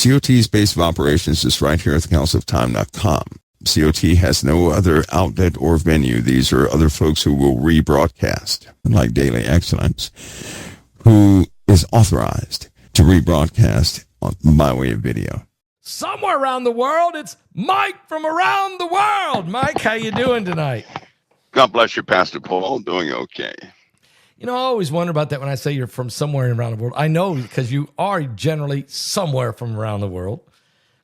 COT's base of operations is right here at thecounciloftime.com. COT has no other outlet or venue. These are other folks who will rebroadcast, like DailyExcellence, who is authorized to rebroadcast by way of video. Somewhere around the world, it's Mike from around the world. Mike, how you doing tonight? God bless you, Pastor Paul. Doing okay. You know, I always wonder about that when I say you're from somewhere around the world. I know because you are generally somewhere from around the world.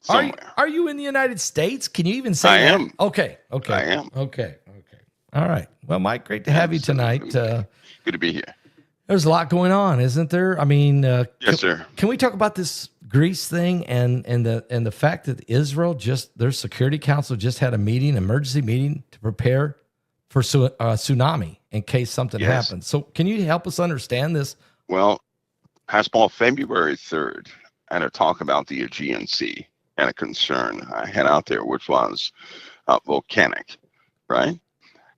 Somewhere. Are you in the United States? Can you even say I that? am. Okay. I am. Okay. All right. Well, Mike, great to have you tonight. Good to be here. There's a lot going on, isn't there? I mean, yes, sir. Can we talk about this Greece thing and the fact that Israel their Security Council just had a emergency meeting to prepare for tsunami in case something happens. So can you help us understand this? Well, Pastor Paul, February 3rd, I had a talk about the Aegean Sea and a concern I had out there, which was volcanic, right?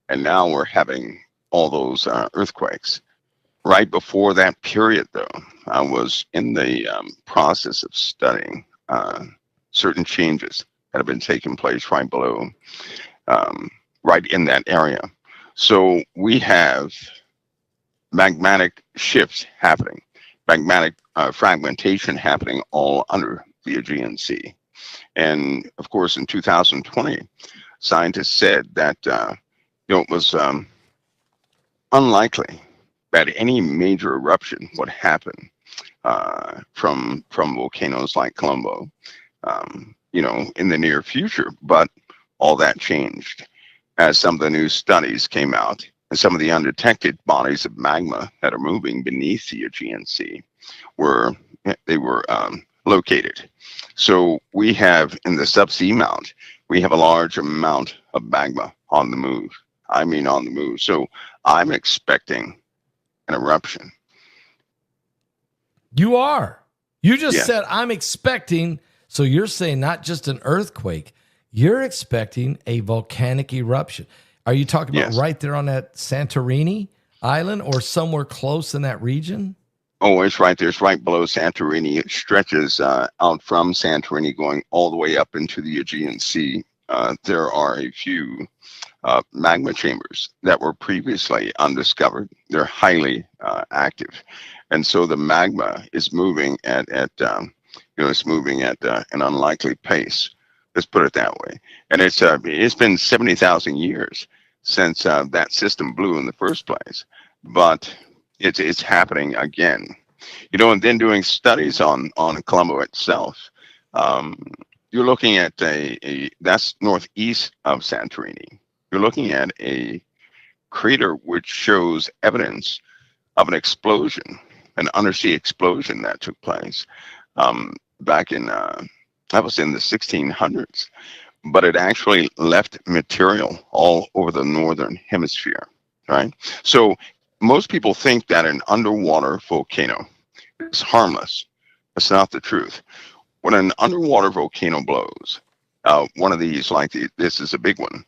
And now we're having all those earthquakes. Right before that period, though, I was in the process of studying certain changes that have been taking place right below, right in that area. So we have magmatic shifts happening, magmatic fragmentation happening all under the Aegean Sea. And of course, in 2020, scientists said that it was unlikely that any major eruption would happen from volcanoes like Colombo, in the near future. But all that changed as some of the new studies came out and some of the undetected bodies of magma that are moving beneath the Aegean Sea were located. So we have in the subsea mount, we have a large amount of magma on the move. On the move. So I'm expecting an eruption. You are. You just said I'm expecting. So you're saying not just an earthquake, you're expecting a volcanic eruption. Are you talking about right there on that Santorini island or somewhere close in that region? Oh, it's right there. It's right below Santorini. It stretches out from Santorini going all the way up into the Aegean Sea. There are a few magma chambers that were previously undiscovered. They're highly active, and so the magma is moving at an unlikely pace. Let's put it that way. And it's been 70,000 years since that system blew in the first place, but it's happening again. And then doing studies on Colombo itself. You're looking at that's northeast of Santorini. You're looking at a crater which shows evidence of an explosion, an undersea explosion that took place back in, that was in the 1600s, but it actually left material all over the northern hemisphere, right? So most people think that an underwater volcano is harmless. That's not the truth. When an underwater volcano blows, one of these, this is a big one,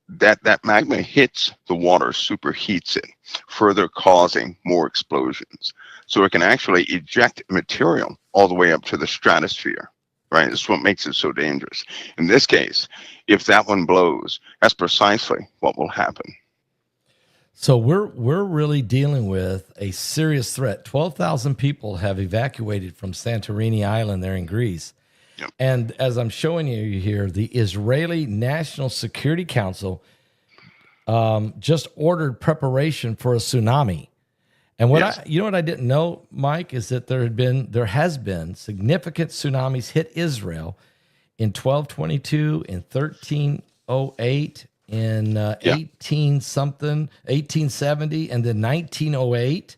that magma hits the water, superheats it, further causing more explosions. So it can actually eject material all the way up to the stratosphere, right? That's what makes it so dangerous. In this case, if that one blows, that's precisely what will happen. So we're really dealing with a serious threat. 12,000 people have evacuated from Santorini Island there in Greece. Yep. And as I'm showing you here, the Israeli National Security Council just ordered preparation for a tsunami. And what I didn't know, Mike, is that there has been significant tsunamis hit Israel in 1222, in 1308, in 1870, and then 1908.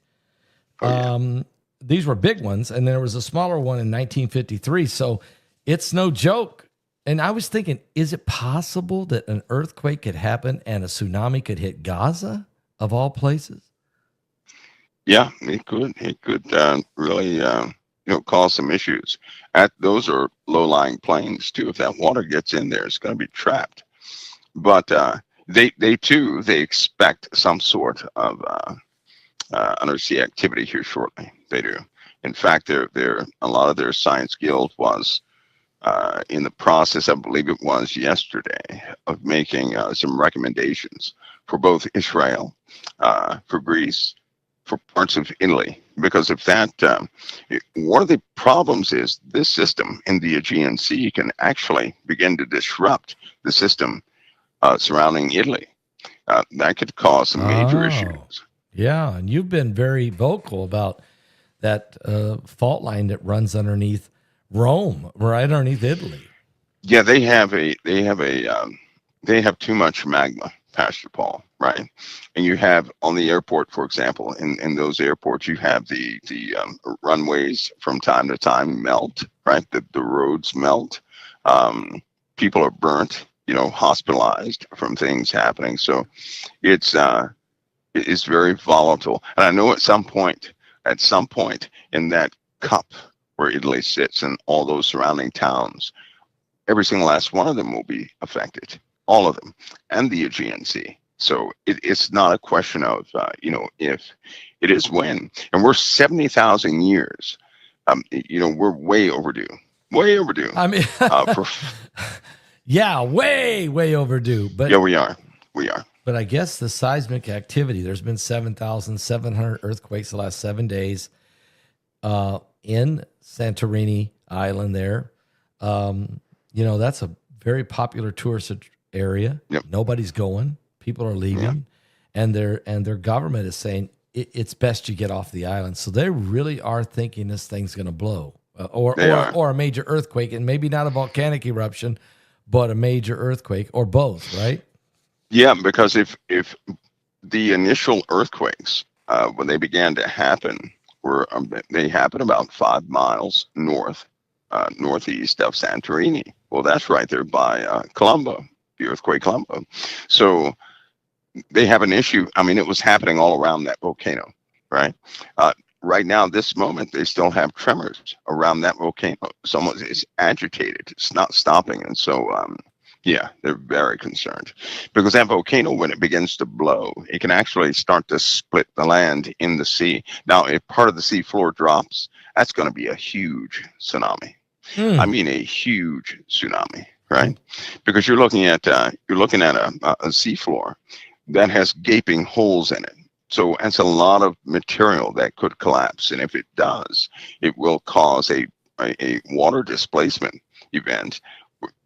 These were big ones, and there was a smaller one in 1953. So it's no joke. And I was thinking, is it possible that an earthquake could happen and a tsunami could hit Gaza, of all places? Yeah, it could. It could really, cause some issues. Those are low-lying plains too. If that water gets in there, it's going to be trapped. But they expect some sort of undersea activity here shortly. They do. In fact, a lot of their science guild was in the process, I believe it was yesterday, of making some recommendations for both Israel, for Greece, for parts of Italy, because of that. One of the problems is this system in the Aegean Sea can actually begin to disrupt the system surrounding Italy. That could cause some major issues. Yeah, and you've been very vocal about that fault line that runs underneath Rome, right underneath Italy. Yeah, they have too much magma, Pastor Paul, right? And you have on the airport, for example, in those airports, you have the runways from time to time melt, right? The roads melt. People are burnt, hospitalized from things happening. So it's very volatile. And I know at some point in that cup where Italy sits and all those surrounding towns, every single last one of them will be affected, all of them, and the Aegean Sea. So it's not a question of, if, it is when. And we're 70,000 years. We're way overdue. Way overdue. I mean, yeah, way overdue. But yeah, we are. But I guess the seismic activity, there's been 7,700 earthquakes the last 7 days in Santorini Island there. That's a very popular tourist area. Yep. Nobody's going. People are leaving. Yep. And their government is saying it's best you get off the island. So they really are thinking this thing's going to blow or a major earthquake, and maybe not a volcanic eruption, but a major earthquake or both, right? Yeah, because if the initial earthquakes, when they began to happen, they happened about 5 miles northeast of Santorini. Well, that's right there by Colombo, the earthquake Colombo. So they have an issue. I mean, it was happening all around that volcano, right? Right now, this moment, they still have tremors around that volcano. Someone is agitated. It's not stopping. And so, yeah, they're very concerned because that volcano, when it begins to blow, it can actually start to split the land in the sea. Now, if part of the sea floor drops, that's going to be a huge tsunami. I mean, a huge tsunami, right? Because you're looking at a sea floor that has gaping holes in it. So that's a lot of material that could collapse, and if it does, it will cause a water displacement event,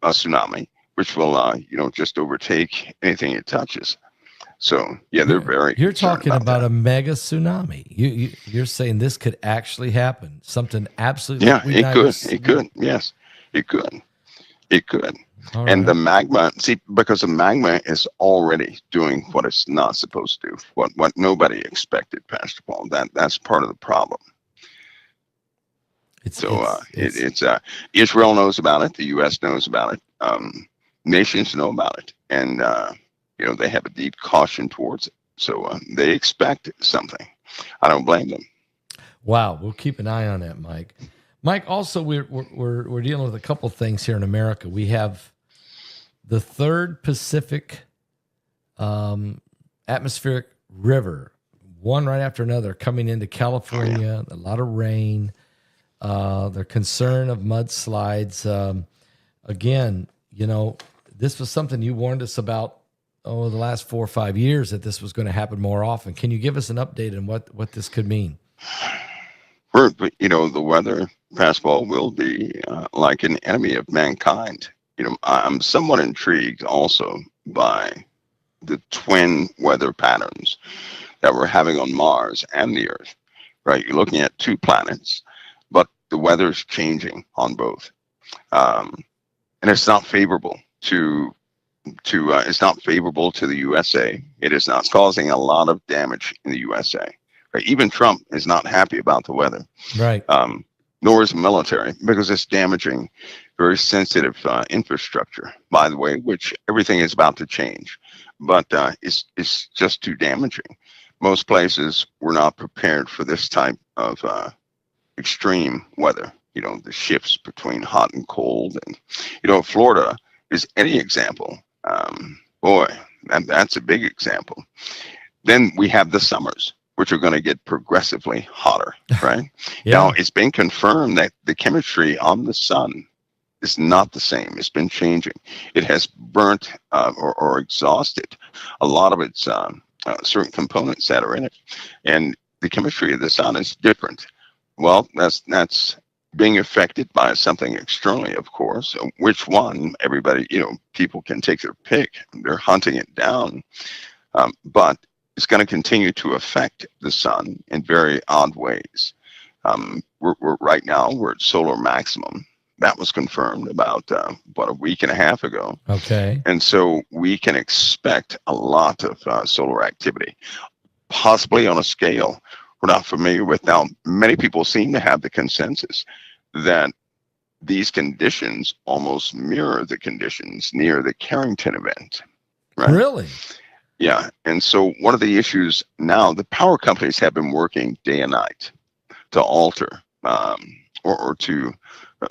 a tsunami, which will just overtake anything it touches. So yeah, they're very. You're talking about a mega tsunami. You're saying this could actually happen. Something absolutely. Yeah, it could. Yes, it could. All and right. The magma, because the magma is already doing what it's not supposed to do, what nobody expected, Pastor Paul. That's part of the problem. Israel knows about it. The U.S. knows about it. Nations know about it, and they have a deep caution towards it. So they expect something. I don't blame them. Wow, we'll keep an eye on that, Mike. Mike, also we're dealing with a couple things here in America. We have the third Pacific atmospheric river, one right after another, coming into California. A lot of rain. They're concerned of mudslides. Again, this was something you warned us about the last 4 or 5 years, that this was going to happen more often. Can you give us an update on what this could mean? The weather, Pastor Paul, will be like an enemy of mankind. I'm somewhat intrigued also by the twin weather patterns that we're having on Mars and the Earth, right? You're looking at 2 planets, but the weather's changing on both. And it's not favorable to the USA. It is not causing a lot of damage in the USA. Right? Even Trump is not happy about the weather. Right. Nor is the military, because it's damaging very sensitive infrastructure, by the way, which everything is about to change. But it's just too damaging. Most places were not prepared for this type of extreme weather. The shifts between hot and cold. And, Florida is any example. That's a big example. Then we have the summers, which are going to get progressively hotter, right? Yeah. Now, it's been confirmed that the chemistry on the sun is not the same. It's been changing. It has burnt or exhausted a lot of its certain components that are in it. And the chemistry of the sun is different. Well, that's being affected by something externally, of course. Which one? Everybody, people can take their pick. They're hunting it down. But it's going to continue to affect the sun in very odd ways. We're right now, we're at solar maximum. That was confirmed about a week and a half ago. Okay. And so we can expect a lot of solar activity, possibly on a scale we're not familiar with. Now, many people seem to have the consensus that these conditions almost mirror the conditions near the Carrington event. Right? Really? Yeah. And so one of the issues now, the power companies have been working day and night to alter or to,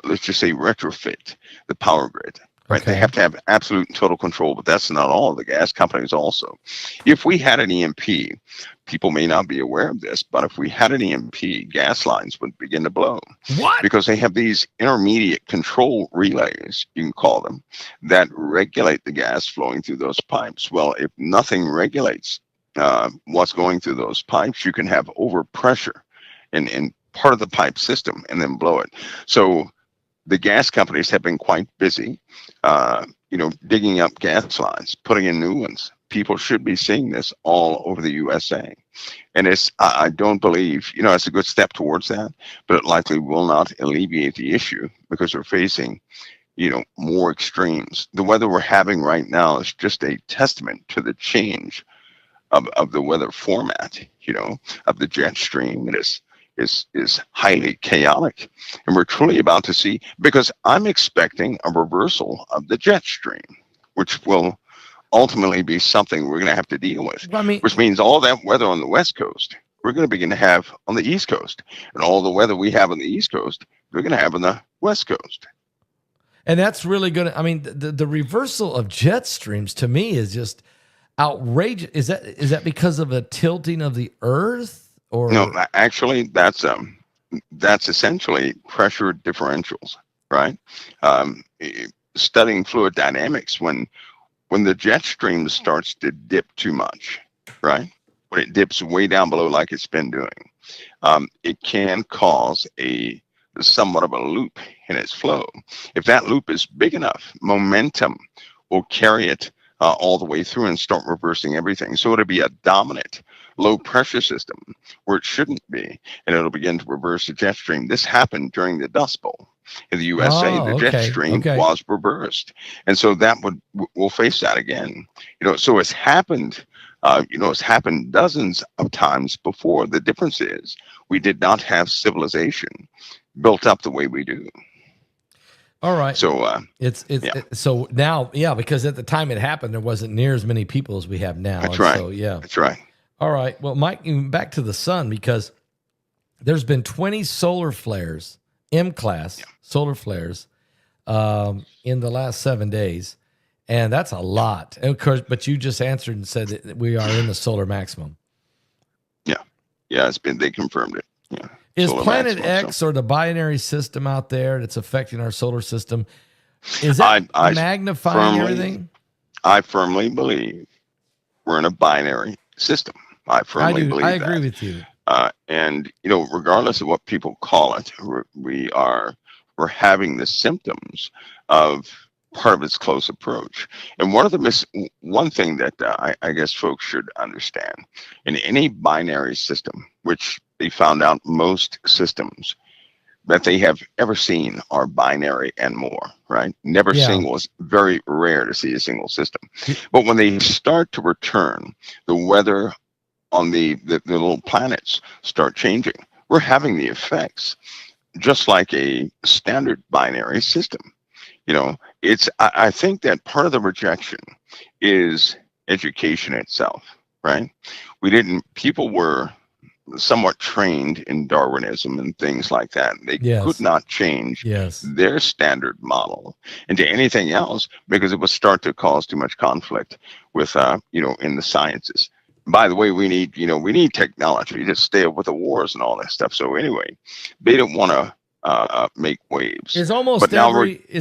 let's just say, retrofit the power grid. Right? Okay. They have to have absolute and total control, but that's not all. The gas companies also. If we had an EMP, people may not be aware of this, but if we had an EMP, gas lines would begin to blow. What? Because they have these intermediate control relays, you can call them, that regulate the gas flowing through those pipes. Well, if nothing regulates what's going through those pipes, you can have overpressure in part of the pipe system and then blow it. So the gas companies have been quite busy, digging up gas lines, putting in new ones. People should be seeing this all over the USA. And I don't believe, it's a good step towards that, but it likely will not alleviate the issue because we're facing, more extremes. The weather we're having right now is just a testament to the change of the weather format, of the jet stream. It is highly chaotic, and we're truly about to see, because I'm expecting a reversal of the jet stream, which will ultimately be something we're going to have to deal with. Which means all that weather on the West Coast, we're going to begin to have on the East Coast, and all the weather we have on the East Coast, we're going to have on the West Coast. And that's really going to, the reversal of jet streams to me is just outrageous. Is that because of a tilting of the Earth? Or no, actually, that's essentially pressure differentials, right? Studying fluid dynamics, when the jet stream starts to dip too much, right? When it dips way down below like it's been doing, it can cause somewhat of a loop in its flow. If that loop is big enough, momentum will carry it all the way through and start reversing everything. So it'll be a dominant low pressure system where it shouldn't be, and it'll begin to reverse the jet stream. This happened during the Dust Bowl in the USA. The jet stream was reversed, and so we'll face that again. So it's happened. It's happened dozens of times before. The difference is we did not have civilization built up the way we do. All right. So so now, because at the time it happened, there wasn't near as many people as we have now. That's right. So, that's right. All right. Well, Mike, back to the sun, because there's been 20 solar flares, M-class solar flares, in the last 7 days, and that's a lot. And of course, but you just answered and said that we are in the solar maximum. Yeah, they confirmed it. Yeah. Is Solar Planet maximum, X or the binary system out there that's affecting our solar system, is that magnifying everything? I firmly believe we're in a binary system. I firmly believe that. I agree with you. And regardless of what people call it, we're having the symptoms of part of its close approach. And one thing that I guess folks should understand, in any binary system, which they found out most systems that they have ever seen are binary and more, right? Never single. It's very rare to see a single system. But when they start to return, the weather on the little planets start changing. We're having the effects just like a standard binary system. I think that part of the rejection is education itself, right? People were somewhat trained in Darwinism and things like that. They could not change their standard model into anything else because it would start to cause too much conflict with, in the sciences. By the way, we need technology to stay up with the wars and all that stuff. So anyway, they don't want to make waves. Is But now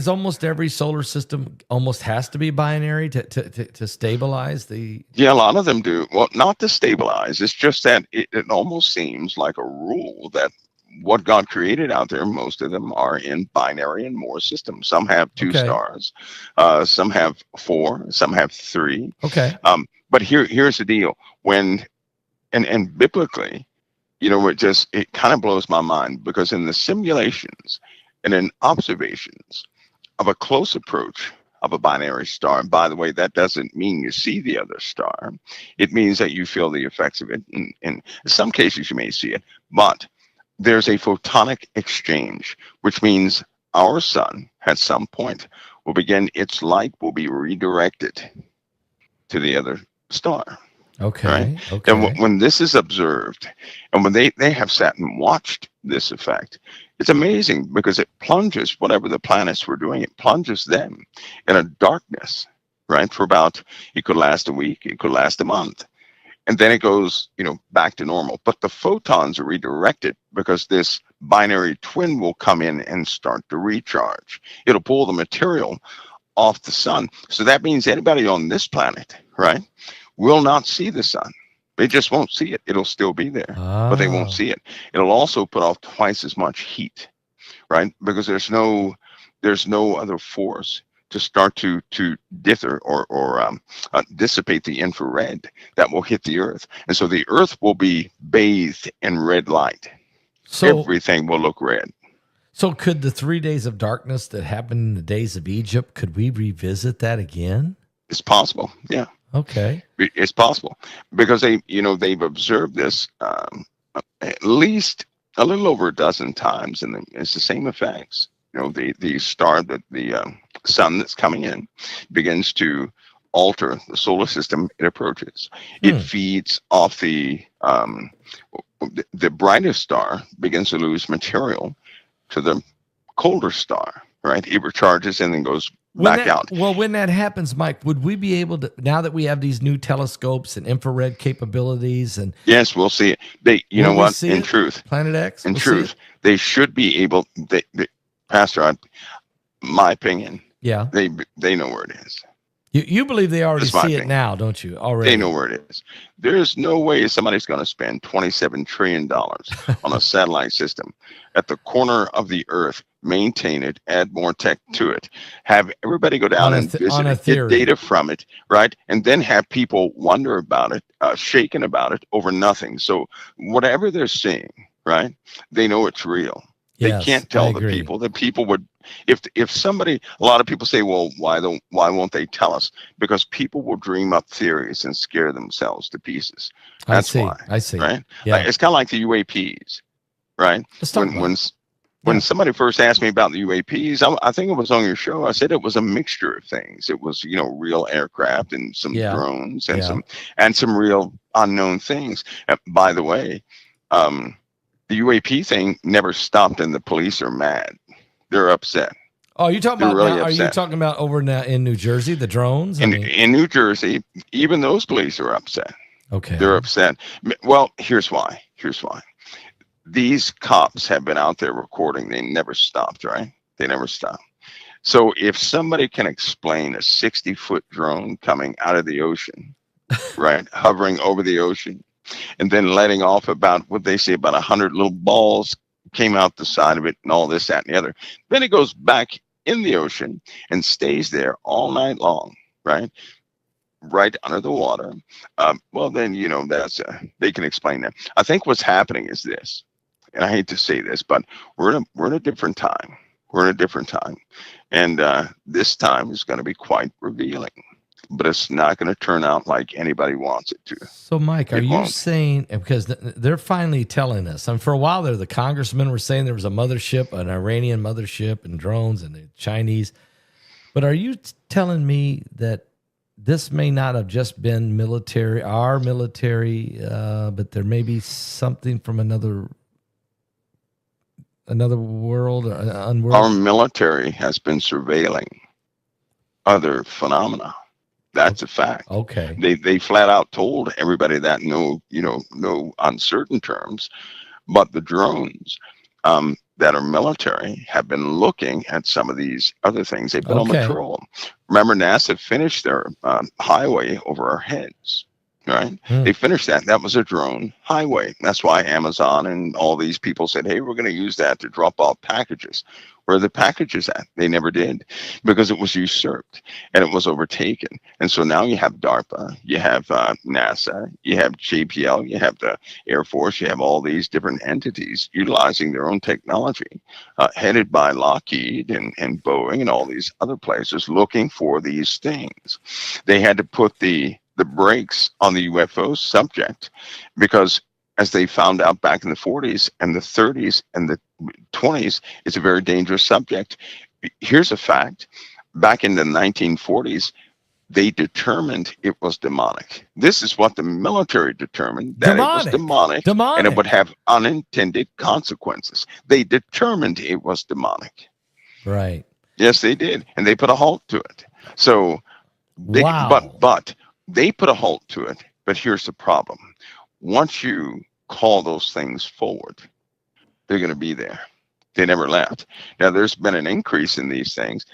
almost every solar system almost has to be binary to stabilize the? yeah, a lot of them do. Well, not to stabilize. It's just that it almost seems like a rule that what God created out there, most of them are in binary and more systems. Some have two Okay. stars, some have four, some have three. Okay. But here's the deal: and biblically, it kind of blows my mind, because in the simulations and in observations of a close approach of a binary star, and by the way, that doesn't mean you see the other star. It means that you feel the effects of it. In some cases, you may see it, but there's a photonic exchange, which means our sun at some point will begin, its light will be redirected to the other star. Okay. Right? Okay. And when this is observed, and when they have sat and watched this effect, it's amazing, because it plunges whatever the planets were doing, it plunges them in a darkness, right? For about, it could last a week, it could last a month. And then it goes, back to normal. But the photons are redirected, because this binary twin will come in and start to recharge. It'll pull the material off the sun. So that means anybody on this planet, right, will not see the sun. They just won't see it. It'll still be there, but they won't see it. It'll also put off twice as much heat, right? Because there's no other force to start to dither or dissipate the infrared that will hit the Earth. And so the Earth will be bathed in red light. So everything will look red. So could the 3 days of darkness that happened in the days of Egypt, could we revisit that again? It's possible, yeah. Okay. It's possible, because they've observed this at least a little over a dozen times, and it's the same effects. The star, that the sun that's coming in begins to alter the solar system it approaches. It feeds off the brightest star begins to lose material to the colder star, right? It recharges and then goes back out. Well, when that happens, Mike, would we be able to, now that we have these new telescopes and infrared capabilities, and yes, we'll see it. In truth, Planet X, in truth, they should be able. Pastor, my opinion, yeah, they know where it is. You believe they already see it now, don't you? Already, they know where it is. There's no way somebody's going to spend $27 trillion on a satellite system at the corner of the Earth, maintain it, add more tech to it, have everybody go down and visit it, get data from it, right? And then have people wonder about it, shaken about it over nothing. So whatever they're seeing, right, they know it's real. They can't tell the people. The people would, if somebody, a lot of people say, well, why won't they tell us? Because people will dream up theories and scare themselves to pieces. That's why. I see. Right? Yeah. It's kind of like the UAPs, right? When somebody first asked me about the UAPs, I think it was on your show. I said it was a mixture of things. It was, real aircraft and some drones and some real unknown things. And by the way, the UAP thing never stopped, and the police are mad. They're upset. Oh, you talking about really now, are you talking about over now in New Jersey, the drones? In New Jersey, even those police are upset. Okay. They're upset. Well, here's why. These cops have been out there recording. They never stopped, right? They never stopped. So if somebody can explain a 60-foot drone coming out of the ocean, right, hovering over the ocean, and then letting off about, what they say, about 100 little balls came out the side of it, and all this, that, and the other. Then it goes back in the ocean and stays there all night long, right? Right under the water. Well, then, that's they can explain that. I think what's happening is this, and I hate to say this, but we're in a different time. We're in a different time, and this time is going to be quite revealing. But it's not going to turn out like anybody wants it to. So, Mike, are you saying, because they're finally telling us, and for a while there, the congressmen were saying there was a mothership, an Iranian mothership, and drones, and the Chinese. But are you telling me that this may not have just been our military, but there may be something from another world, or unworld? Our military has been surveilling other phenomena. That's a fact. Okay. They flat out told everybody that no uncertain terms, but the drones that are military have been looking at some of these other things. They've been on patrol. Remember, NASA finished their highway over our heads, right? They finished that. That was a drone highway. That's why Amazon and all these people said, hey, we're going to use that to drop off packages. Where are the packages at? They never did, because it was usurped and it was overtaken. And so now you have DARPA, you have NASA, you have JPL, you have the Air Force, you have all these different entities utilizing their own technology, headed by Lockheed and Boeing and all these other places looking for these things. They had to put the brakes on the UFO subject because, as they found out back in the 40s and the 30s and the 20s, it's a very dangerous subject. Here's a fact. Back in the 1940s, they determined it was demonic. This is what the military determined, that it was demonic. And it would have unintended consequences. They determined it was demonic. Right. Yes, they did. And they put a halt to it. So, but they put a halt to it. But here's the problem. Once you call those things forward, they're going to be there. They never left. Now, there's been an increase in these things.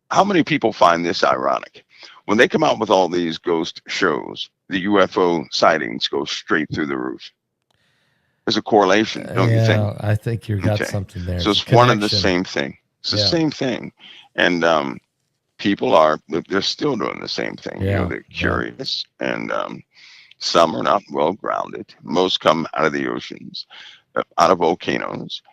How many people find this ironic? When they come out with all these ghost shows, the UFO sightings go straight through the roof. There's a correlation, don't you think? I think you've got something there. So it's one and the same thing. It's the same thing. And people they're still doing the same thing. Yeah. They're curious and some are not well grounded. Most come out of the oceans, out of volcanoes,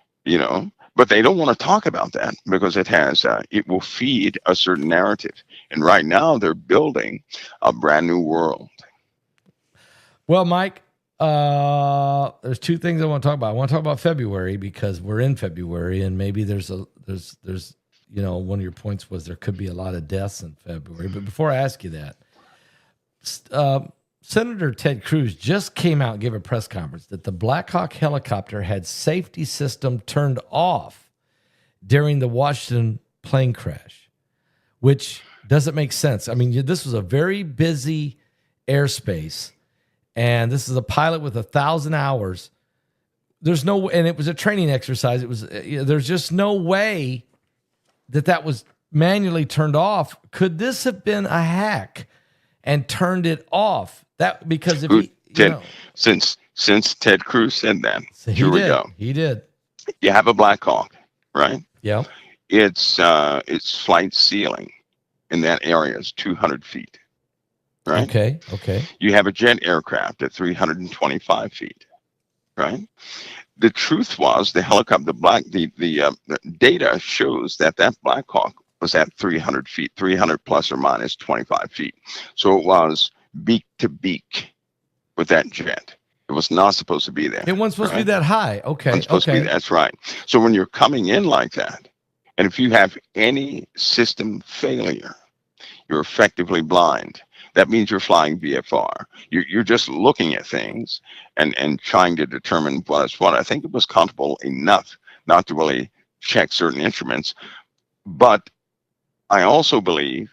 but they don't want to talk about that because it will feed a certain narrative. And right now they're building a brand new world. Well, Mike, there's two things I want to talk about. I want to talk about February because we're in February, and maybe there's one of your points was there could be a lot of deaths in February. But before I ask you that, Senator Ted Cruz just came out and gave a press conference that the Black Hawk helicopter had safety system turned off during the Washington plane crash, which doesn't make sense. I mean, this was a very busy airspace, and this is a pilot with 1,000 hours. And it was a training exercise. There's just no way that was manually turned off. Could this have been a hack and turned it off? Because since Ted Cruz said that, here we go. He did. You have a Black Hawk, right? Yeah. Its flight ceiling in that area is 200 feet, right? Okay. You have a jet aircraft at 325 feet, right? The truth was the helicopter, the data shows that Black Hawk was at 300 feet, 300 plus or minus 25 feet. So it was beak to beak with that jet. It was not supposed to be there. It wasn't supposed to be that high. Okay. It wasn't supposed to be, that's right. So when you're coming in like that, and if you have any system failure, you're effectively blind. That means you're flying VFR. You're just looking at things and trying to determine what's what. I think it was comfortable enough not to really check certain instruments. But I also believe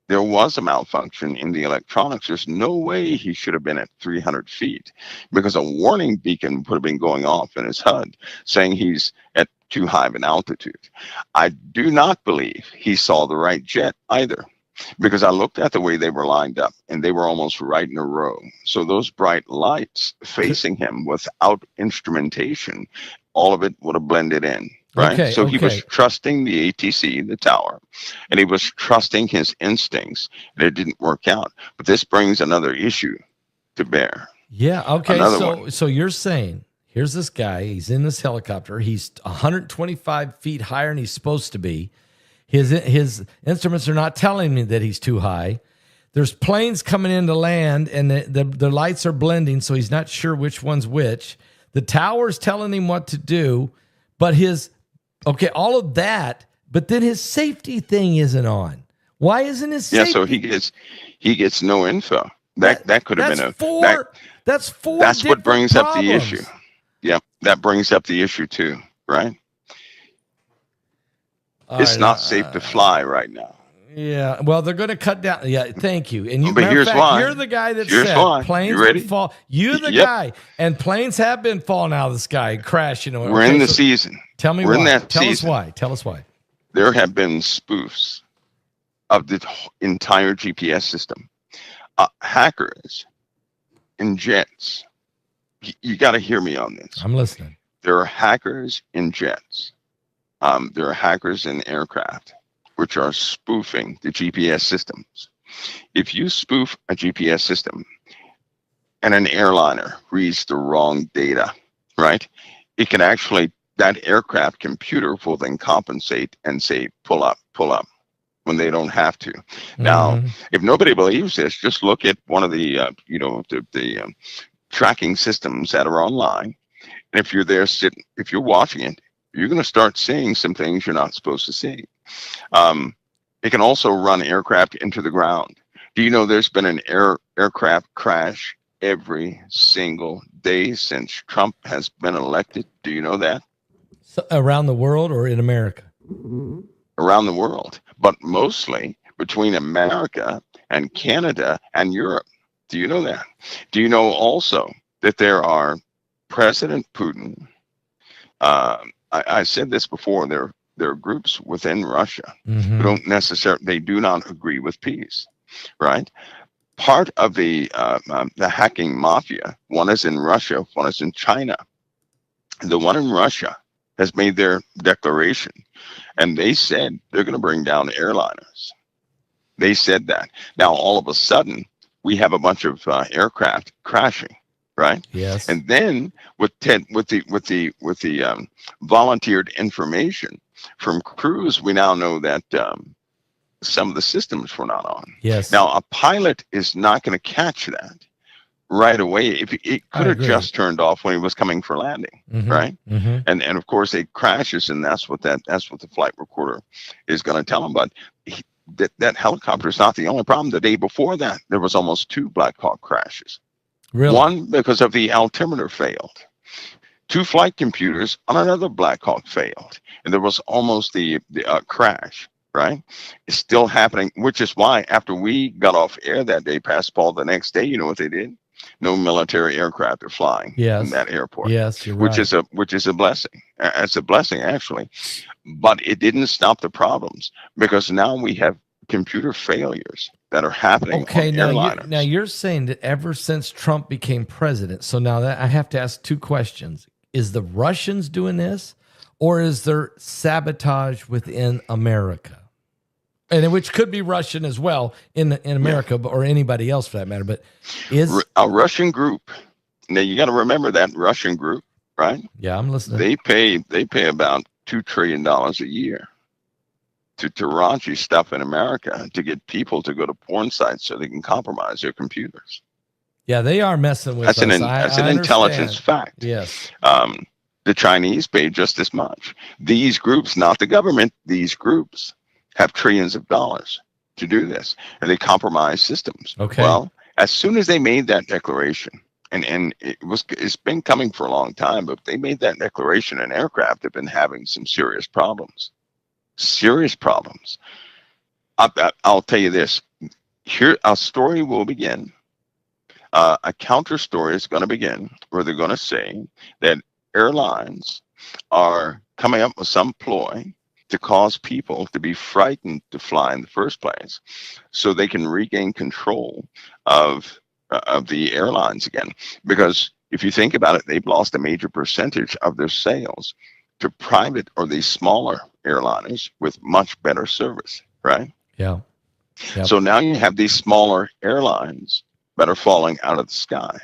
there was a malfunction in the electronics. There's no way he should have been at 300 feet because a warning beacon would have been going off in his HUD saying he's at too high of an altitude. I do not believe he saw the right jet either, because I looked at the way they were lined up and they were almost right in a row. So those bright lights facing him without instrumentation, all of it would have blended in. Right. So he was trusting the ATC, the tower, and he was trusting his instincts, and it didn't work out. But this brings another issue to bear. Yeah. Okay. So you're saying here's this guy. He's in this helicopter. He's 125 feet higher than he's supposed to be. His instruments are not telling me that he's too high. There's planes coming in to land, and the lights are blending, so he's not sure which one's which. The tower's telling him what to do, but all of that, but then his safety thing isn't on. Why isn't his safety? Yeah, so he gets no info. That could have been that's what brings problems. Up the issue. Yeah, that brings up the issue too, right? It's not safe to fly right now. Yeah, well, they're going to cut down. Yeah, thank you. And you, But here's why. You're the guy that Here's said why. planes You ready? would fall. You're the guy, and planes have been falling out of the sky, crashing. We're in the season. Tell me We're why. in that Tell season. us why. Tell us why. There have been spoofs of the entire GPS system. Hackers in jets. You got to hear me on this. I'm listening. There are hackers in jets. There are hackers in aircraft, which are spoofing the GPS systems. If you spoof a GPS system and an airliner reads the wrong data, right? It can actually, that aircraft computer will then compensate and say, pull up, when they don't have to. Now, if nobody believes this, just look at one of the, the tracking systems that are online. And if you're there sitting, if you're watching it, you're going to start seeing some things you're not supposed to see. It can also run aircraft into the ground. Do you know there's been an aircraft crash every single day since Trump has been elected? Do you know that? So around the world or in America? Around the world, but mostly between America and Canada and Europe. Do you know that? Do you know also that there are President Putin? I said this before. There are groups within Russia who don't necessarily, they do not agree with peace, right? Part of the hacking mafia, one is in Russia, one is in China. The one in Russia has made their declaration, and they said they're going to bring down airliners. They said that. Now, all of a sudden, we have a bunch of aircraft crashing, right? Yes. And then with the volunteered information from crews, we now know that some of the systems were not on. Yes. Now, a pilot is not going to catch that right away. If it could have just turned off when he was coming for landing, right? And of course it crashes, and that's what the flight recorder is going to tell him. But that helicopter is not the only problem. The day before that, there was almost 2 Black Hawk crashes. Really? One because of the altimeter failed. 2 flight computers on another Black Hawk failed, and there was almost the crash. Right? It's still happening, which is why after we got off air that day, past Paul, the next day, you know what they did? No military aircraft are flying in that airport. Yes, you're which right. which is a blessing. It's a blessing actually, but it didn't stop the problems because now we have computer failures that are happening. Okay, on airliners. now you're saying that ever since Trump became president, so now that I have to ask 2 questions: is the Russians doing this, or is there sabotage within America? And which could be Russian as well in America, or anybody else for that matter. But is a Russian group? Now you got to remember that Russian group, right? Yeah, I'm listening. They pay about $2 trillion a year to raunchy stuff in America to get people to go to porn sites so they can compromise their computers. Yeah, they are messing with us. That's an intelligence fact. Yes. The Chinese pay just as much. These groups, not the government, th's groups have trillions of dollars to do this, and they compromise systems. Okay. Well, as soon as they made that declaration, and it's been coming for a long time, but they made that declaration, and aircraft have been having some serious problems. Serious problems. I'll tell you this. Here, a story will begin. A counter story is going to begin where they're going to say that airlines are coming up with some ploy to cause people to be frightened to fly in the first place so they can regain control of the airlines again. Because if you think about it, they've lost a major percentage of their sales to private or these smaller airliners with much better service, right? Yeah. Yep. So now you have these smaller airlines that are falling out of the sky.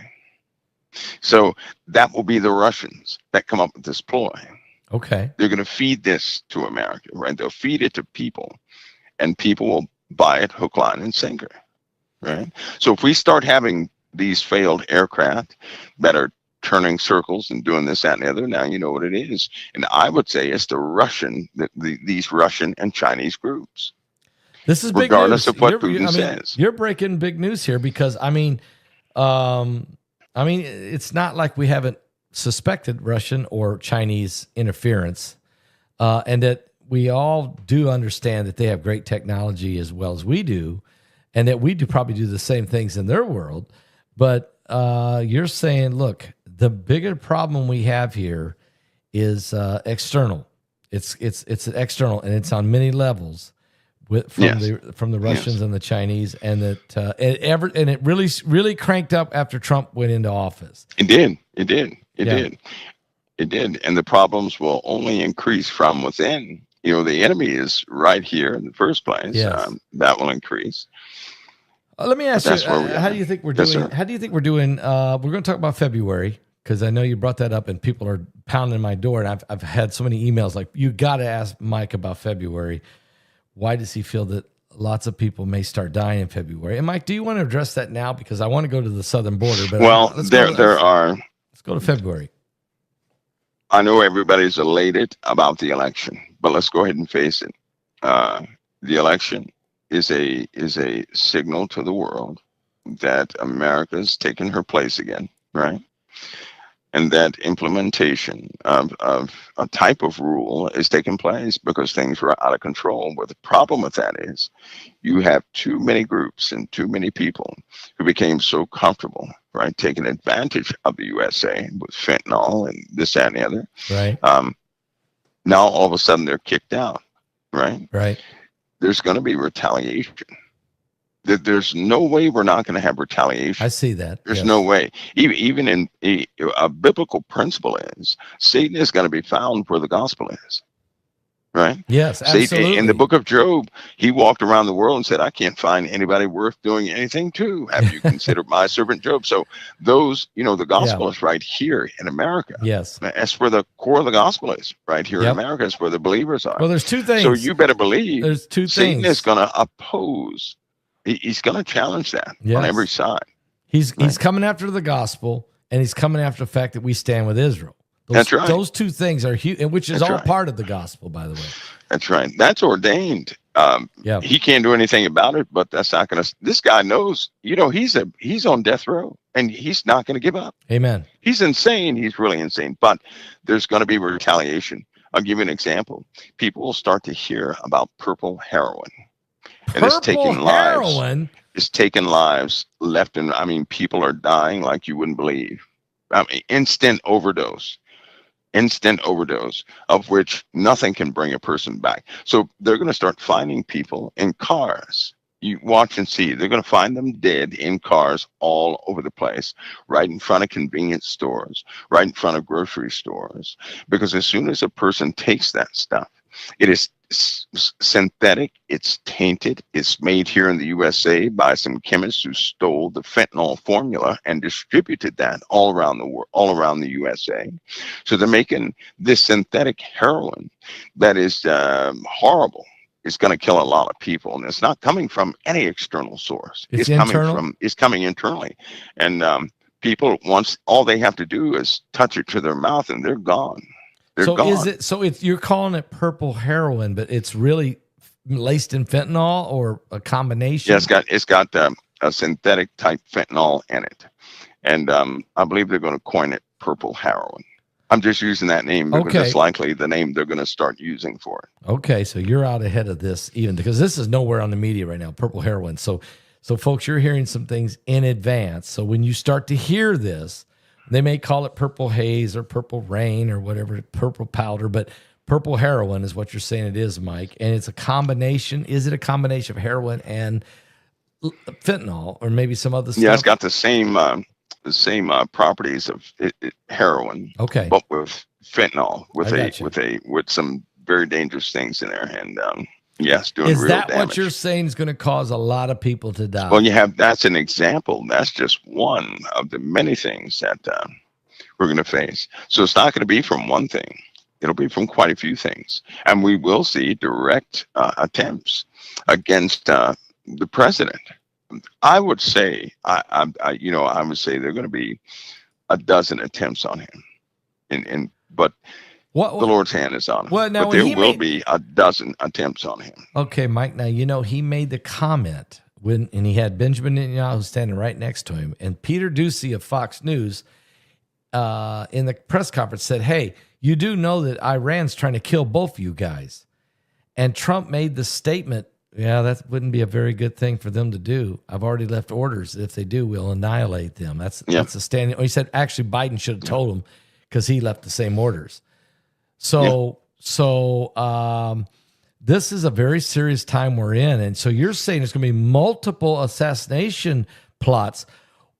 So that will be the Russians that come up with this ploy. Okay. They're going to feed this to America, right? They'll feed it to people, and people will buy it hook, line, and sinker, right? So if we start having these failed aircraft that are turning circles and doing this, that, and the other, now you know what it is. And I would say it's these Russian and Chinese groups. This is big regardless news. of what Putin says. You're breaking big news here because it's not like we haven't suspected Russian or Chinese interference, and that we all do understand that they have great technology as well as we do, and that we do probably do the same things in their world. But you're saying, look, the bigger problem we have here is external. It's external, and it's on many levels from the Russians and the Chinese, and that it really cranked up after Trump went into office. It did. And the problems will only increase from within. The enemy is right here in the first place. Yes. That will increase. Let me ask you, how do you think we're doing? How do you think we're doing? We're going to talk about February, because I know you brought that up and people are pounding my door, and I've had so many emails like, you got to ask Mike about February. Why does he feel that lots of people may start dying in February? And Mike, do you want to address that now? Because I want to go to the southern border. But let's go to February. I know everybody's elated about the election, but let's go ahead and face it. The election is a signal to the world that America's taken her place again, right? And that implementation of a type of rule is taking place because things were out of control. But the problem with that is you have too many groups and too many people who became so comfortable, right, taking advantage of the USA with fentanyl and this, that, and the other. Right. Now all of a sudden they're kicked out, right? Right. There's going to be retaliation. There's no way we're not going to have retaliation. I see that. There's no way. Even in a biblical principle is Satan is going to be found where the gospel is. Right? Yes, absolutely. Satan, in the book of Job, he walked around the world and said, I can't find anybody worth doing anything to. Have you considered my servant Job? So those, the gospel is right here in America. Yes. That's where the core of the gospel is. Right here in America is where the believers are. Well, there's two things. So you better believe there's two Satan things. is going to oppose. He's going to challenge that on every side. He's coming after the gospel, and he's coming after the fact that we stand with Israel. That's right. Those two things are huge, which is all part of the gospel, by the way. That's right. That's ordained. He can't do anything about it, but that's not going to. This guy knows. He's on death row, and he's not going to give up. Amen. He's insane. He's really insane. But there's going to be retaliation. I'll give you an example. People will start to hear about purple heroin. And it's taking lives. It's taking lives left and people are dying like you wouldn't believe. Instant overdose of which nothing can bring a person back. So they're going to start finding people in cars. You watch and see. They're going to find them dead in cars all over the place, right in front of convenience stores, right in front of grocery stores. Because as soon as a person takes that stuff, it is synthetic, it's tainted, it's made here in the USA by some chemists who stole the fentanyl formula and distributed that all around the world, all around the USA. So they're making this synthetic heroin that is horrible. It's going to kill a lot of people, and it's not coming from any external source. It's coming internally, and people, once all they have to do is touch it to their mouth, and they're gone. They're gone. You're calling it purple heroin, but it's really laced in fentanyl or a combination? Yeah, it's got a synthetic type fentanyl in it, and I believe they're going to coin it purple heroin. I'm just using that name because it's likely the name they're going to start using for it. Okay, so you're out ahead of this, even because this is nowhere on the media right now. Purple heroin. So folks, you're hearing some things in advance. So when you start to hear this, they may call it purple haze or purple rain or whatever, purple powder, but purple heroin is what you're saying it is, Mike. And it's a combination. Is it a combination of heroin and fentanyl or maybe some other stuff? Yeah, it's got the same properties of heroin. Okay. But with fentanyl, with some very dangerous things in there. And it's doing real damage. Is that what you're saying is going to cause a lot of people to die? Well, that's an example. That's just one of the many things that we're going to face. So it's not going to be from one thing. It'll be from quite a few things. And we will see direct attempts against the president. I would say, I would say there are going to be a dozen attempts on him, but the Lord's hand is on him. But there will be a dozen attempts on him. Okay, Mike. Now he made the comment and he had Benjamin Netanyahu standing right next to him, and Peter Doocy of Fox News in the press conference said, "Hey, you do know that Iran's trying to kill both of you guys." And Trump made the statement, yeah, that wouldn't be a very good thing for them to do. I've already left orders. If they do, we'll annihilate them. That's a standing. He said, actually, Biden should have told him because he left the same orders. So this is a very serious time we're in. And so you're saying there's going to be multiple assassination plots.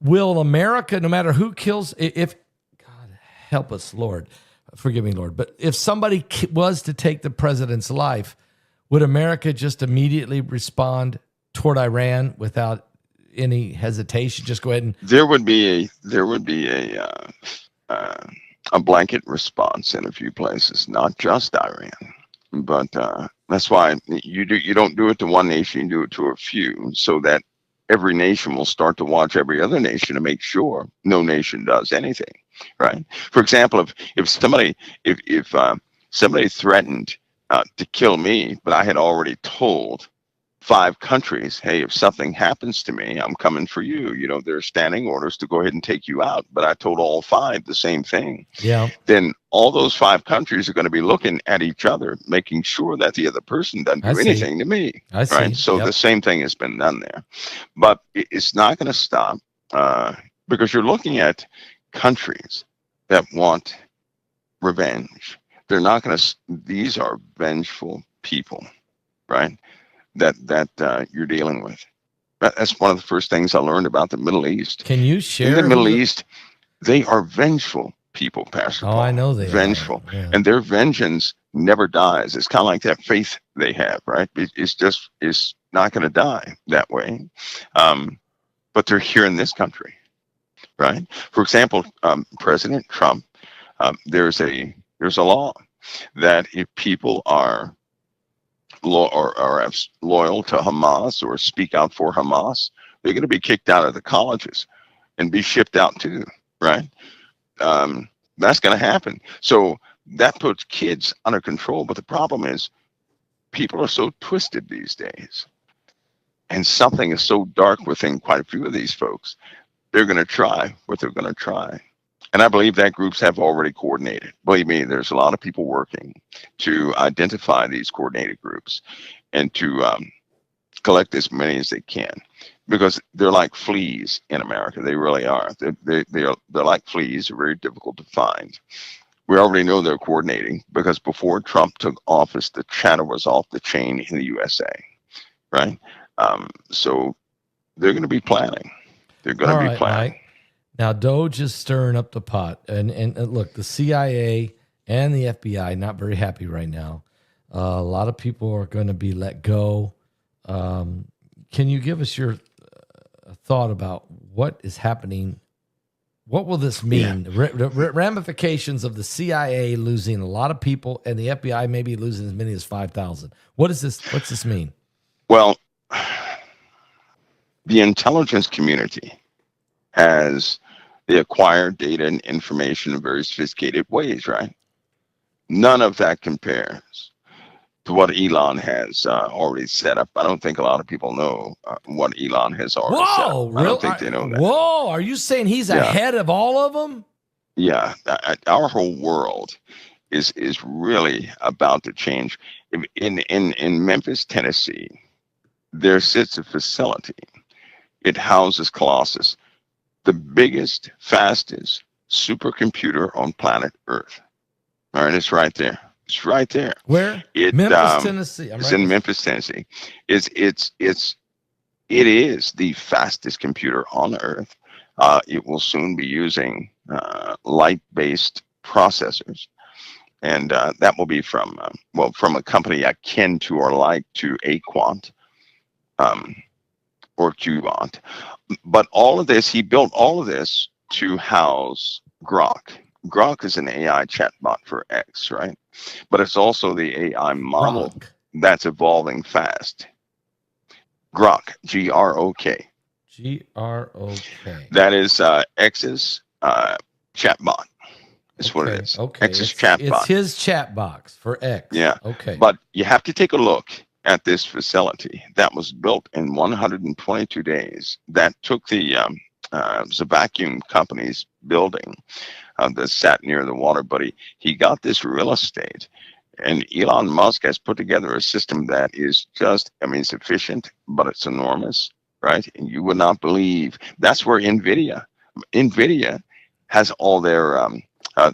Will America, no matter who kills, if God help us, Lord, forgive me, Lord, but if somebody was to take the president's life, would America just immediately respond toward Iran without any hesitation? Just go ahead and there would be a blanket response in a few places, not just Iran, but that's why you don't do it to one nation, you do it to a few, so that every nation will start to watch every other nation to make sure no nation does anything, right? For example, if somebody threatened to kill me, but I had already told 5 countries, hey, if something happens to me, I'm coming for you. You know, there are standing orders to go ahead and take you out. But I told all 5 the same thing. Yeah. Then all those 5 countries are going to be looking at each other, making sure that the other person doesn't do anything to me. I see. Right. So the same thing has been done there. But it's not going to stop because you're looking at countries that want revenge. They're not going to. These are vengeful people, right? That you're dealing with. That's one of the first things I learned about the Middle East. Can you share? In the Middle East, they are vengeful people, Pastor Paul. I know they vengeful. are. Yeah. And their vengeance never dies. It's kind of like that faith they have, right? It's not going to die that way. But they're here in this country, right? For example, President Trump, there's a law that if people are loyal to Hamas or speak out for Hamas, they're going to be kicked out of the colleges and be shipped out too, right? That's going to happen. So that puts kids under control. But the problem is people are so twisted these days. And something is so dark within quite a few of these folks. They're going to try what they're going to try. And I believe that groups have already coordinated. Believe me, there's a lot of people working to identify these coordinated groups and to collect as many as they can, because they're like fleas in America. They really are. They're like fleas. They're very difficult to find. We already know they're coordinating because before Trump took office, the chatter was off the chain in the USA, right? So they're going to be planning. They're going to be planning. Mike. Now, Doge is stirring up the pot. And look, the CIA and the FBI, not very happy right now. A lot of people are going to be let go. Can you give us your thought about what is happening? What will this mean? Yeah. Ramifications of the CIA losing a lot of people and the FBI maybe losing as many as 5,000. What's this mean? Well, the intelligence community has the acquired data and information in very sophisticated ways, right? None of that compares to what Elon has already set up. I don't think a lot of people know what Elon has already set up. I don't think they know that. Whoa, are you saying he's ahead of all of them? Yeah, our whole world is really about to change. In Memphis, Tennessee, there sits a facility. It houses Colossus, the biggest, fastest supercomputer on planet Earth. All right, it's right there. It's right there. Where? Memphis, Tennessee. It's in Memphis, Tennessee. It is the fastest computer on Earth. It will soon be using light-based processors, and that will be from a company akin to or like to Aquant or Qbot. But all of this, he built all of this to house Grok. Grok is an AI chatbot for X, right? But it's also the AI model that's evolving fast. Grok, G-R-O-K. G-R-O-K. That is X's chatbot. That's what it is. Okay. X's chatbot. It's his chat box for X. Yeah. Okay. But you have to take a look at this facility that was built in 122 days. That took the vacuum company's building that sat near the water, but he got this real estate And Elon Musk has put together a system that is just, I mean, it's efficient, but it's enormous, right? And you would not believe that's where NVIDIA has all their,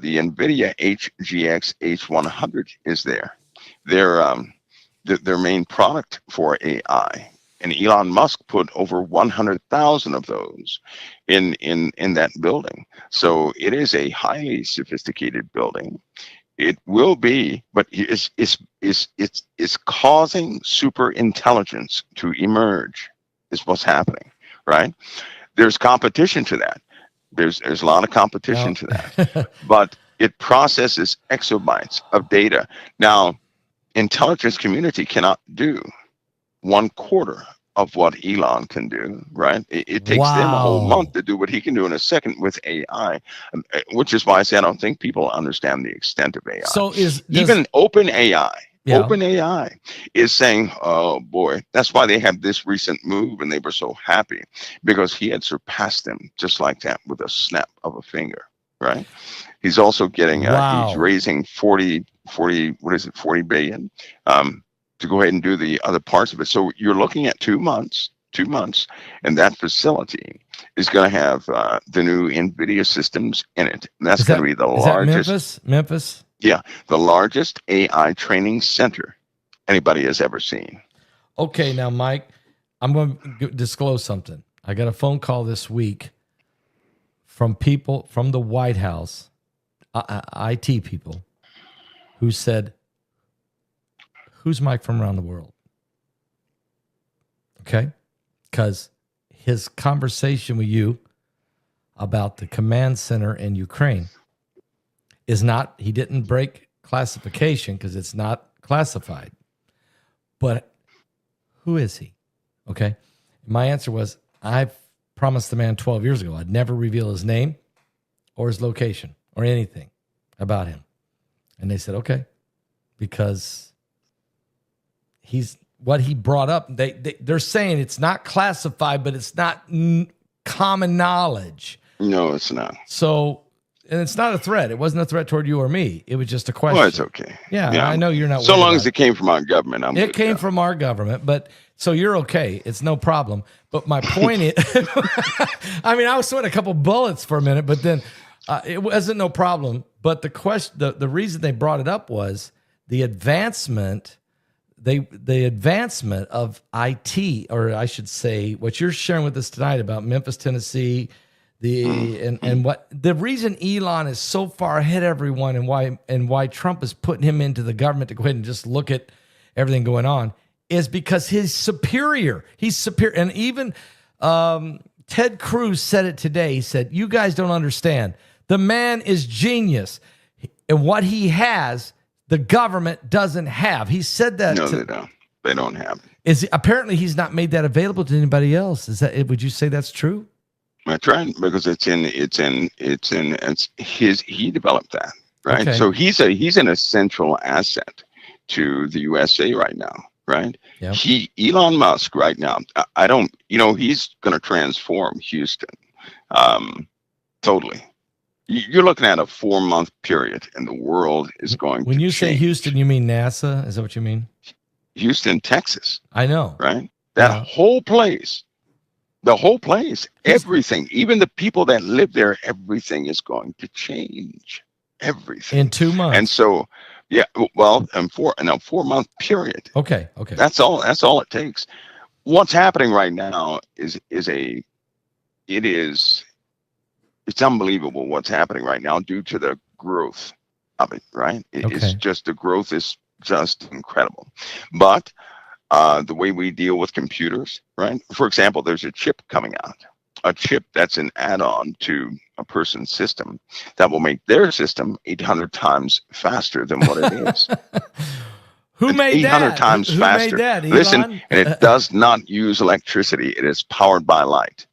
the NVIDIA HGX H100 is there. Their main product for AI. And Elon Musk put over 100,000 of those in that building. So it is a highly sophisticated building. It will be, but it's causing super intelligence to emerge. Is what's happening, right? There's competition to that. There's a lot of competition to that, but it processes exabytes of data. Now, intelligence community cannot do 1/4 of what Elon can do, right? It takes them a whole month to do what he can do in a second with AI, which is why I say I don't think people understand the extent of AI. So even OpenAI. Yeah. OpenAI is saying, oh boy, that's why they had this recent move and they were so happy because he had surpassed them just like that with a snap of a finger, right? He's also getting, he's raising 40 billion to go ahead and do the other parts of it. So you're looking at 2 months, and that facility is going to have the new NVIDIA systems in it. And that's going to be the largest. Memphis? Yeah, the largest AI training center anybody has ever seen. Okay, now, Mike, I'm going to disclose something. I got a phone call this week from people from the White House, IT people, who said, who's Mike from around the world? Okay? Because his conversation with you about the command center in Ukraine is not, he didn't break classification because it's not classified. But who is he? Okay? My answer was, I promised the man 12 years ago I'd never reveal his name or his location or anything about him. And they said, okay, because he's what he brought up. They're saying it's not classified, but it's not common knowledge. No, it's not. So, and it's not a threat. It wasn't a threat toward you or me. It was just a question. Well, it's okay. Yeah, I know you're not. So long as it came from our government, it came from our government, but so you're okay. It's no problem. But my point is, I mean, I was sweating a couple bullets for a minute, but then it wasn't no problem. But the question, the reason they brought it up was the advancement. The advancement of IT, or I should say, what you're sharing with us tonight about Memphis, Tennessee, and what the reason Elon is so far ahead of everyone, and why Trump is putting him into the government to go ahead and just look at everything going on, is because he's superior. He's superior, and even Ted Cruz said it today. He said, "You guys don't understand. The man is genius, and what he has." The government doesn't have. He said that. No, they don't. They don't have it. Apparently he's not made that available to anybody else. Is that? Would you say that's true? That's right, because it's his. He developed that, right? Okay. So he's an essential asset to the USA right now, right? Yep. Elon Musk right now. I don't. He's going to transform Houston, totally. You're looking at a 4-month period, and the world is going to change. When you say Houston, you mean NASA? Is that what you mean? Houston, Texas. I know. Right? That whole place, everything, even the people that live there, everything is going to change. Everything. In 2 months. And so, yeah, well, in a 4-month period. Okay. That's all it takes. What's happening right now it's unbelievable what's happening right now due to the growth of it, right? It's just, the growth is just incredible. But the way we deal with computers, right? For example, there's a chip coming out, a chip that's an add-on to a person's system that will make their system 800 times faster than what it is. Who made 800 times faster. Made that, Elon? Listen, and it does not use electricity. It is powered by light.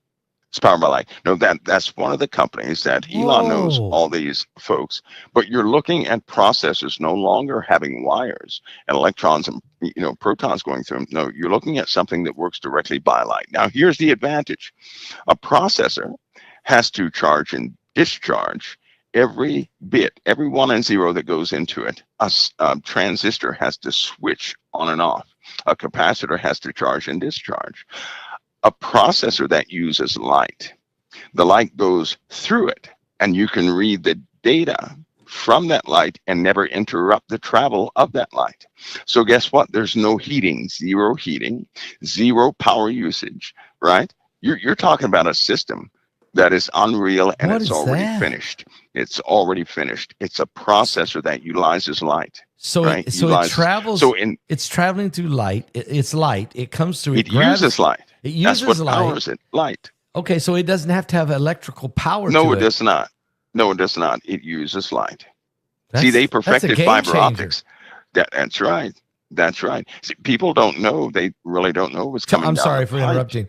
It's powered by light. No, that's one of the companies that Elon knows all these folks. But you're looking at processors no longer having wires and electrons and protons going through them. No, you're looking at something that works directly by light. Now, here's the advantage: a processor has to charge and discharge every bit, every 1 and 0 that goes into it, a transistor has to switch on and off. A capacitor has to charge and discharge. A processor that uses light, the light goes through it, and you can read the data from that light and never interrupt the travel of that light. So guess what? There's no heating, zero power usage, right? You're talking about a system that is unreal, and What it's is already that? finished. It's already finished. It's a processor that utilizes light. So right? it travels. So it's traveling through light. It's light. It comes through. it uses light. It uses That's what light. powers it. Light. Okay, so it doesn't have to have electrical power. No, to it does not. No, it does not. It uses light. See, That's they a perfected game fiber changer. optics. That's right. That's right. See, people don't know. They really don't know what's coming. I'm down sorry the for pipe. interrupting.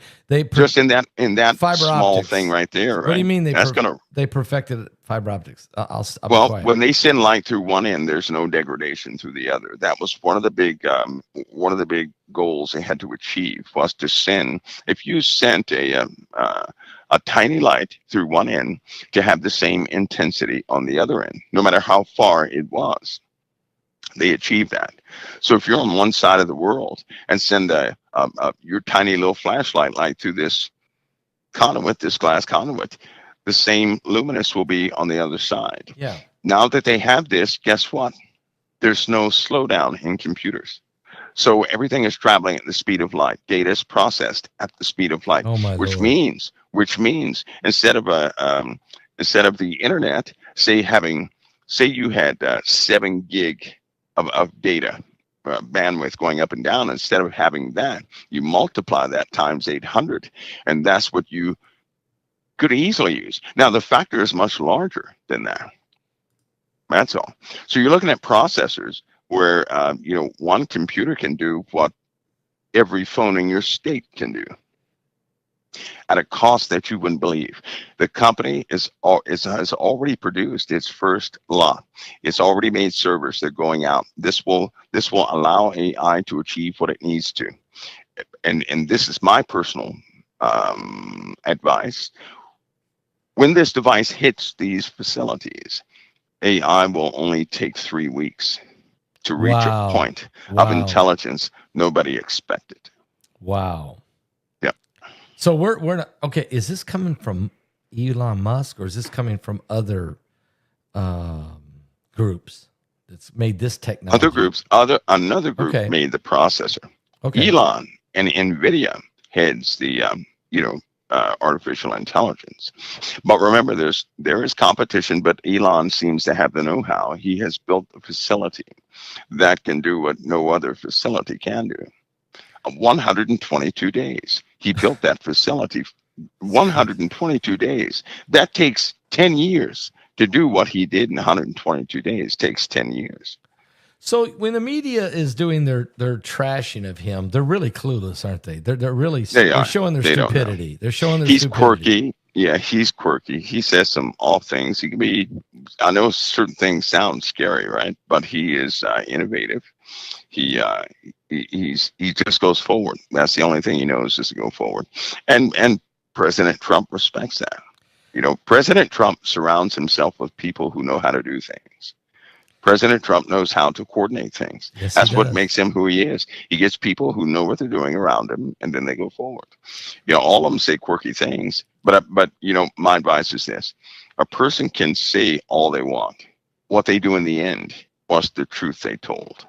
Just in that fiber small optics. thing right there. Right? What do you mean they perfected fiber optics? I'll be Well, quiet. when they send light through one end, there's no degradation through the other. That was one of the big goals they had to achieve, was to send. If you sent a tiny light through one end, to have the same intensity on the other end, no matter how far it was. They achieved that. So if you're on one side of the world and send your tiny little flashlight light through this conduit, this glass conduit, the same luminous will be on the other side. Yeah. Now that they have this, guess what? There's no slowdown in computers. So everything is traveling at the speed of light. Data is processed at the speed of light, Oh my which Lord. means instead of the internet, say you had 7 gig of data bandwidth going up and down. Instead of having that, you multiply that times 800, and that's what you could easily use. Now the factor is much larger than that. That's all. So you're looking at processors where one computer can do what every phone in your state can do at a cost that you wouldn't believe. The company has already produced its first lot. It's already made servers that are going out. This will allow AI to achieve what it needs to. And this is my personal advice. When this device hits these facilities, AI will only take 3 weeks to reach a point of intelligence nobody expected. Wow. Yeah. So we're not okay. Is this coming from Elon Musk, or is this coming from other groups that's made this technology? Another group Okay. made the processor. Okay. Elon and NVIDIA heads the artificial intelligence. But remember, there is competition, but Elon seems to have the know-how. He has built a facility that can do what no other facility can do. 122 days. He built that facility. 122 days. That takes 10 years to do what he did in 122 days. Takes 10 years. So when the media is doing their trashing of him, they're really clueless, aren't they? They're showing their stupidity. They're showing their He's stupidity. quirky. Yeah, he's quirky. He says some off things. He can be. I know certain things sound scary, right? But he is innovative. He just goes forward. That's the only thing he knows, is to go forward. And President Trump respects that. President Trump surrounds himself with people who know how to do things. President Trump knows how to coordinate things. Yes, That's he what does. makes him who he is. He gets people who know what they're doing around him, and then they go forward. All of them say quirky things, but my advice is this: a person can say all they want. What they do in the end was the truth they told.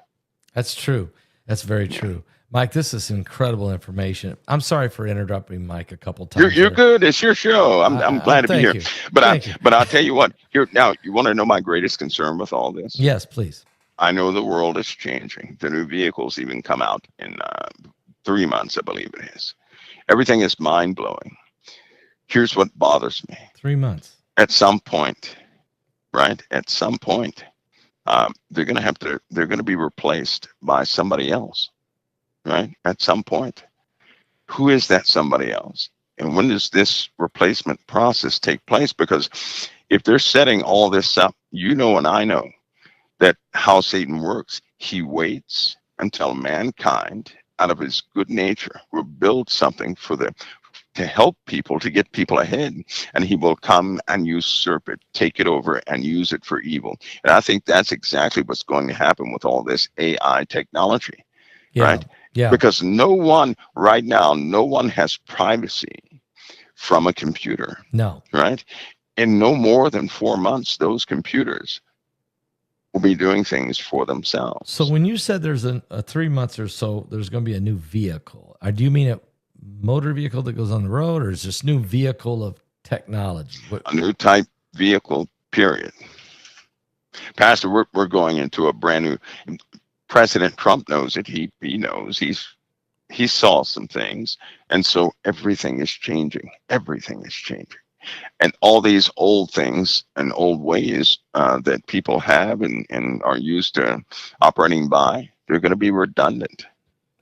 That's true. That's very true. Mike, this is incredible information. I'm sorry for interrupting Mike a couple times. You're good. It's your show. I'm glad to be here. you. But Thank you. but I'll tell you what. Now, you want to know my greatest concern with all this? Yes, please. I know the world is changing. The new vehicles even come out in 3 months, I believe it is. Everything is mind blowing. Here's what bothers me. 3 months. At some point, right? At some point, they're going to be replaced by somebody else. Right? At some point. Who is that somebody else? And when does this replacement process take place? Because if they're setting all this up, and I know that how Satan works. He waits until mankind, out of his good nature, will build something to help people, to get people ahead, and he will come and usurp it, take it over, and use it for evil. And I think that's exactly what's going to happen with all this AI technology, right? Yeah. Because no one right now, no one has privacy from a computer. No. Right? In no more than 4 months, those computers will be doing things for themselves. So when you said there's a 3 months or so, there's going to be a new vehicle. Do you mean a motor vehicle that goes on the road, or is this new vehicle of technology? A new type vehicle, period. Pastor, we're going into a brand new. President Trump knows it. He knows. He saw some things, and so everything is changing. Everything is changing. And all these old things and old ways that people have and are used to operating by, they're going to be redundant.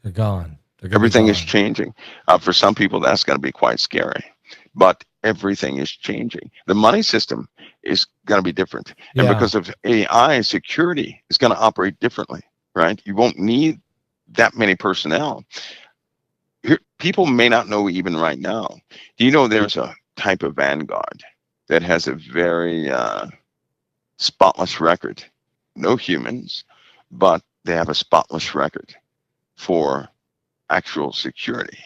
They're gone. Everything is changing. For some people, that's going to be quite scary. But everything is changing. The money system is going to be different. And because of AI, security is going to operate differently, right? You won't need that many personnel. People may not know even right now. Do you know there's a type of vanguard that has a very spotless record? No humans, but they have a spotless record for actual security.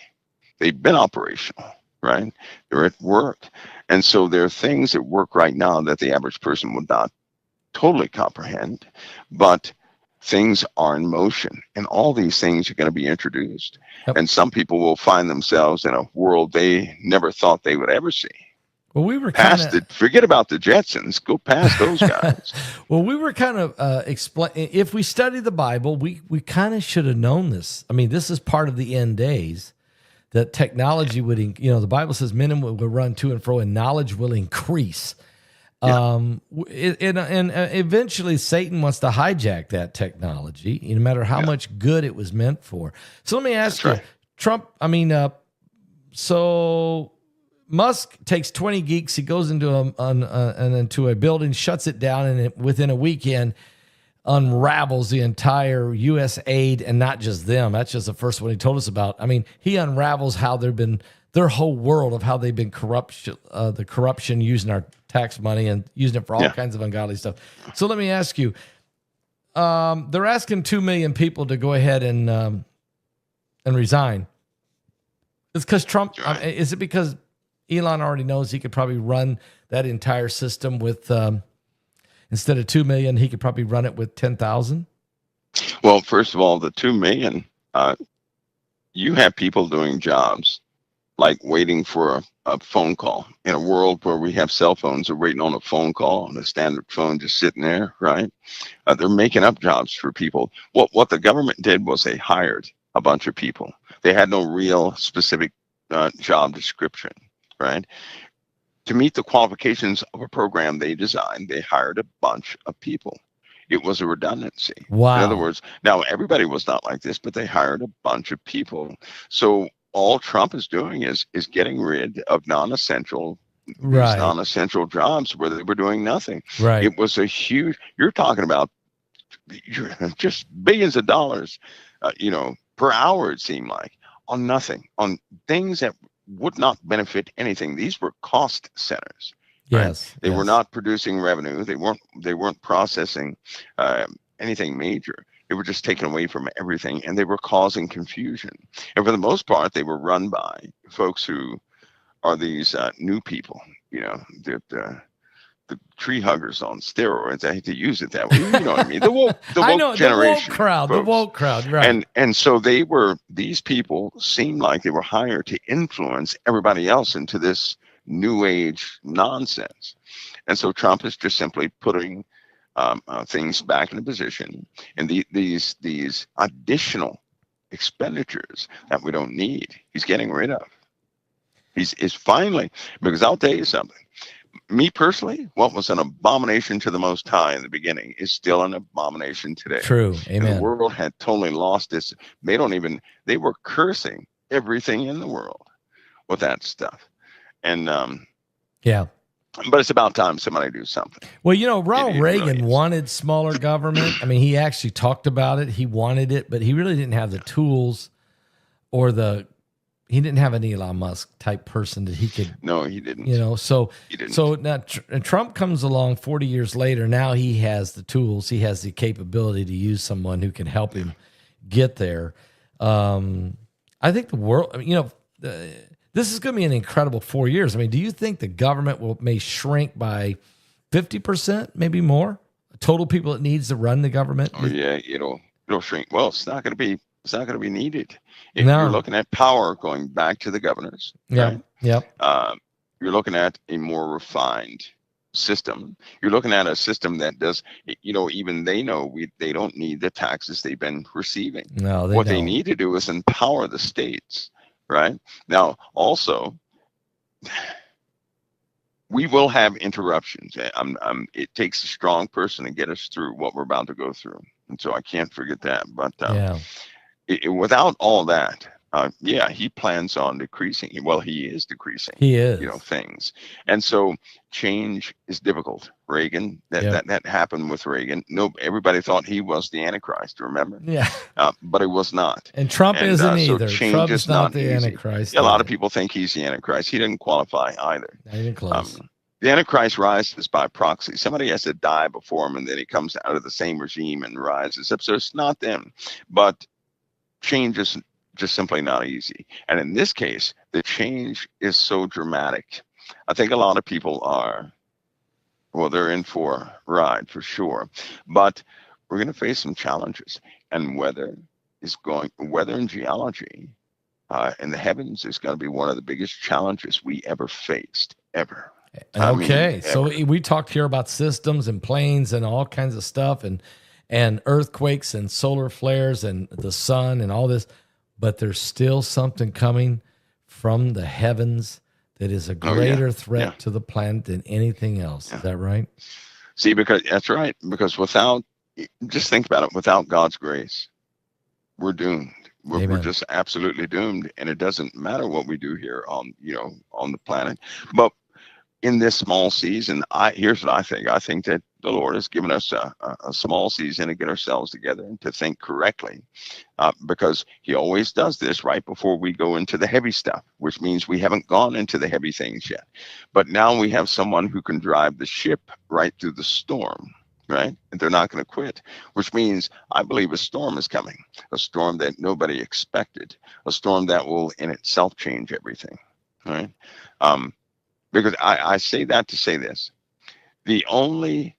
They've been operational, right? They're at work. And so there are things that work right now that the average person would not totally comprehend, but things are in motion, and all these things are going to be introduced. Yep. And some people will find themselves in a world they never thought they would ever see. Well, we were forget about the Jetsons, go past those guys. Well, we were kind of if we study the Bible, we kind of should have known this. I mean, this is part of the end days, that technology would, the Bible says men will run to and fro and knowledge will increase. Yeah. And eventually Satan wants to hijack that technology, no matter how much good it was meant for. So let me ask you, Trump, so Musk takes 20 geeks, he goes into a building, shuts it down, and within a weekend unravels the entire U.S. aid, and not just them. That's just the first one he told us about. I mean, he unravels how their whole world of how they've been the corruption using our tax money and using it for all kinds of ungodly stuff. So let me ask you, they're asking 2 million people to go ahead and resign. It's because Trump, is it because Elon already knows he could probably run that entire system with, instead of 2 million, he could probably run it with 10,000? Well, first of all, the 2 million, you have people doing jobs like waiting for a phone call. In a world where we have cell phones, they're waiting on a phone call, on a standard phone just sitting there, right? They're making up jobs for people. What the government did was they hired a bunch of people. They had no real specific job description, right? To meet the qualifications of a program they designed, they hired a bunch of people. It was a redundancy. Wow. In other words, now everybody was not like this, but they hired a bunch of people. So all Trump is doing is getting rid of non-essential jobs where they were doing nothing. Right. It was a huge, you're talking about just billions of dollars, per hour, it seemed like, on nothing, on things that would not benefit anything. These were cost centers. Right? Yes. They were not producing revenue. They weren't processing anything major. They were just taken away from everything, and they were causing confusion. And for the most part, they were run by folks who are these new people, the tree huggers on steroids. I hate to use it that way. You know what I mean? The woke generation. The woke crowd, right. And so these people seemed like they were hired to influence everybody else into this new age nonsense. And so Trump is just simply putting things back into position, and these additional expenditures that we don't need, he's getting rid of. He's finally, because I'll tell you something, me personally, what was an abomination to the Most High in the beginning is still an abomination today. True. Amen. And the world had totally lost this. They were cursing everything in the world with that stuff. And but it's about time somebody do something. Well, Ronald Reagan wanted smaller government. I mean, he actually talked about it. He wanted it, but he really didn't have the tools or he didn't have an Elon Musk type person that he could. No, he didn't. So He didn't. so now Trump comes along 40 years later. Now he has the tools. He has the capability to use someone who can help him get there. I think the world, this is going to be an incredible 4 years. I mean, do you think the government may shrink by 50%, maybe more? Total people it needs to run the government? Oh yeah, it'll shrink. Well, it's not going to be needed. If No. you're looking at power going back to the governors, right? Yep. You're looking at a more refined system. You're looking at a system that does, even they know they don't need the taxes they've been receiving. No, what they need to do is empower the states, right? Now, also, we will have interruptions. It takes a strong person to get us through what we're about to go through. And so I can't forget that. But without all that, he plans on decreasing. Well, he is decreasing. He is. Things. And so change is difficult. Reagan, that happened with Reagan. No, everybody thought he was the Antichrist, remember? Yeah. But it was not. And Trump isn't either. So change Trump's is not the easy. Antichrist. A lot of people think he's the Antichrist. He didn't qualify either. Not even close. The Antichrist rises by proxy. Somebody has to die before him, and then he comes out of the same regime and rises up. So it's not them. But change is just simply not easy. And in this case, the change is so dramatic. I think a lot of people they're in for a ride for sure. But we're going to face some challenges. And weather and geology in the heavens is going to be one of the biggest challenges we ever faced, ever. So we talked here about systems and planes and all kinds of stuff and earthquakes and solar flares and the sun and all this, but there's still something coming from the heavens that is a greater threat to the planet than anything else. Is that right? See, that's right. Because just think about it, without God's grace, we're doomed. We're just absolutely doomed. And it doesn't matter what we do here on the planet. But in this small season, here's what I think. I think that the Lord has given us a small season to get ourselves together and to think correctly, because he always does this right before we go into the heavy stuff, which means we haven't gone into the heavy things yet. But now we have someone who can drive the ship right through the storm, right? And they're not going to quit, which means I believe a storm is coming, a storm that nobody expected, a storm that will in itself change everything, right? Because I say that to say this. The only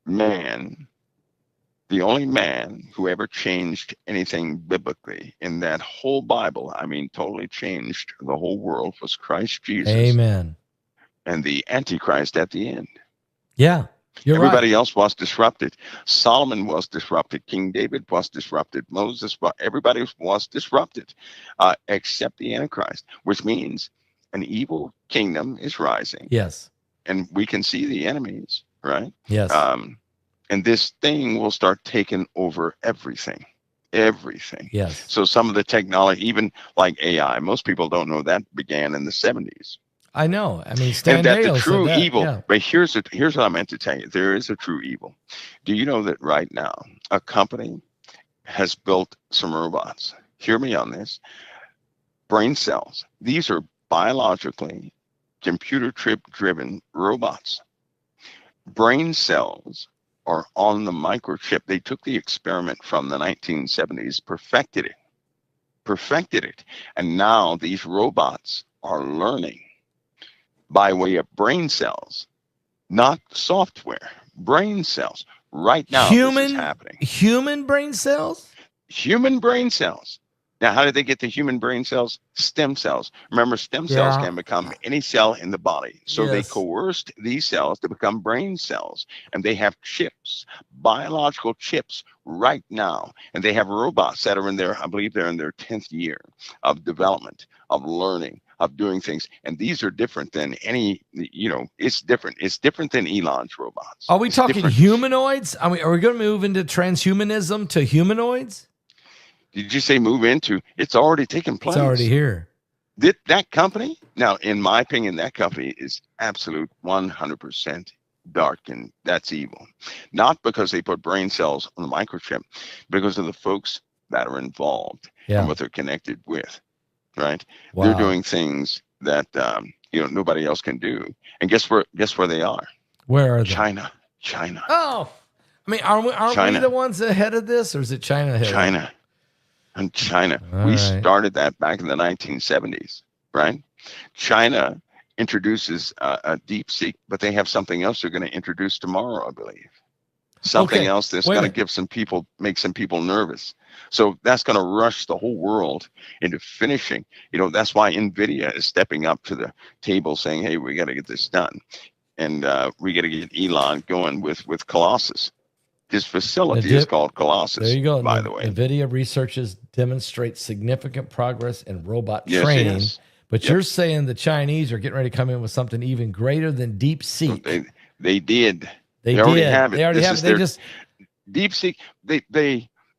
man who ever changed anything biblically in that whole Bible, totally changed the whole world, was Christ Jesus. Amen. And the Antichrist at the end. Yeah. Everybody else was disrupted. Solomon was disrupted. King David was disrupted. Moses, everybody was disrupted, except the Antichrist, which means an evil kingdom is rising. Yes. And we can see the enemies, right? Yes. And this thing will start taking over everything. Yes. So some of the technology, even like AI, most people don't know that began in the 70s. I know. Stan Dale the true said that. evil. Yeah. But here's what I meant to tell you. There is a true evil. Do you know that right now a company has built some robots? Hear me on this. Brain cells. These are biologically computer chip driven robots. Brain cells are on the microchip. They took the experiment from the 1970s, perfected it. And now these robots are learning by way of brain cells, not software, brain cells. Right now, this is happening. Human brain cells? Human brain cells. Now, how did they get the human brain cells? Stem cells. Remember, stem cells can become any cell in the body. So they coerced these cells to become brain cells. And they have chips, biological chips right now. And they have robots that are in their, I believe they're in their 10th year of development, of learning, of doing things. And these are different than it's different. It's different than Elon's robots. Are we talking humanoids? Are we going to move into transhumanism to humanoids? Did you say move into? It's already taken place. It's already here. That company, now, in my opinion, that company is absolute 100% dark, and that's evil. Not because they put brain cells on the microchip, because of the folks that are involved and what they're connected with. right? Wow. They're doing things that nobody else can do. And guess where they are? Where are they? China. Oh, I mean, aren't we the ones ahead of this, or is it China ahead? China. All We right. started that back in the 1970s, right? China introduces a deep seek, but they have something else they're going to introduce tomorrow, I believe. Something else that's going to make some people nervous. So that's going to rush the whole world into finishing. That's why NVIDIA is stepping up to the table saying, hey, we got to get this done. And we got to get Elon going with Colossus. His facility is called Colossus. There you go. By the way, NVIDIA researches demonstrate significant progress in robot training. Yes. But you're saying the Chinese are getting ready to come in with something even greater than deep seek. They did. They already have it. They already have it. They just deep seek. They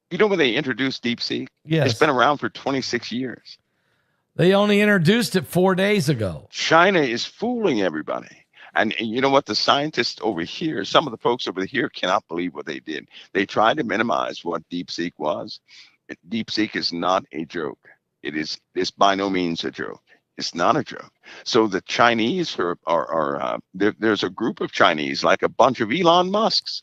when they introduced deep seek? Yes. It's been around for 26 years. They only introduced it 4 days ago. China is fooling everybody. And you know what? The scientists over here, some of the folks over here cannot believe what they did. They tried to minimize what DeepSeek was. DeepSeek is not a joke. It's by no means a joke. It's not a joke. So the Chinese are there's a group of Chinese, like a bunch of Elon Musks.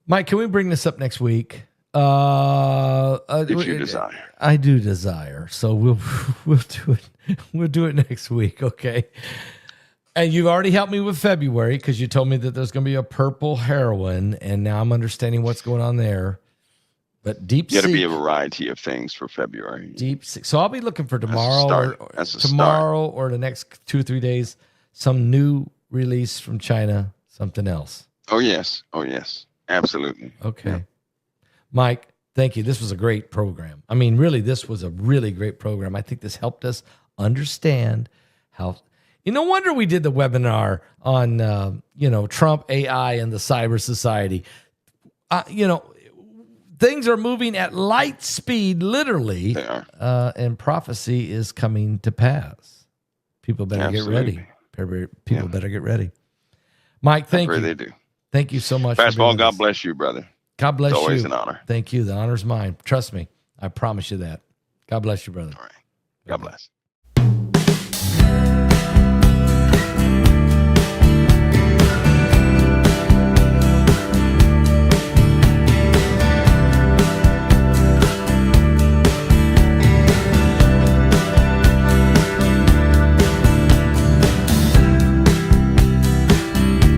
Mike, can we bring this up next week? If you desire. I do desire. So we'll do it. We'll do it next week. Okay. And you've already helped me with February because you told me that there's going to be a purple heroin, and now I'm understanding what's going on there. But deep seek, got to be a variety of things for February. Deep seek. So I'll be looking for tomorrow or the next 2 or 3 days, some new release from China, something else. Oh yes, absolutely. Okay, yeah. Mike, thank you. This was a great program. I mean, really, this was a really great program. I think this helped us understand how. No wonder we did the webinar on, Trump, AI, and the cyber society. Things are moving at light speed, literally. They are. And prophecy is coming to pass. People better get ready. People better get ready. Mike, thank you. They do. Thank you so much. Fastball, God bless you, brother. God bless you. It's always an honor. Thank you. The honor's mine. Trust me. I promise you that. God bless you, brother. All right. God bless.